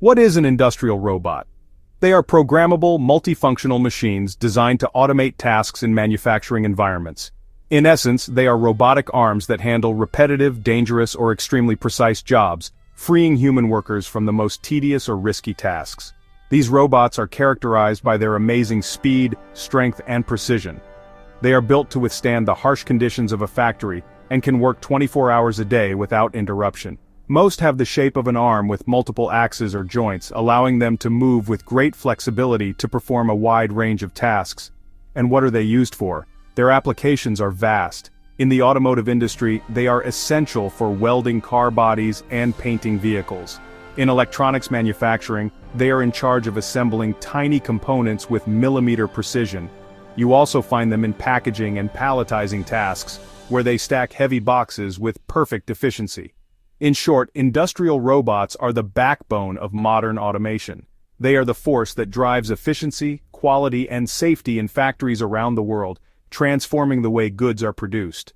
What is an industrial robot? They are programmable, multifunctional machines designed to automate tasks in manufacturing environments. In essence, they are robotic arms that handle repetitive, dangerous, or extremely precise jobs, freeing human workers from the most tedious or risky tasks. These robots are characterized by their amazing speed, strength, and precision. They are built to withstand the harsh conditions of a factory and can work 24 hours a day without interruption. Most have the shape of an arm with multiple axes or joints, allowing them to move with great flexibility to perform a wide range of tasks. And what are they used for? Their applications are vast. In the automotive industry, they are essential for welding car bodies and painting vehicles. In electronics manufacturing, they are in charge of assembling tiny components with millimeter precision. You also find them in packaging and palletizing tasks, where they stack heavy boxes with perfect efficiency. In short, industrial robots are the backbone of modern automation. They are the force that drives efficiency, quality, and safety in factories around the world, transforming the way goods are produced.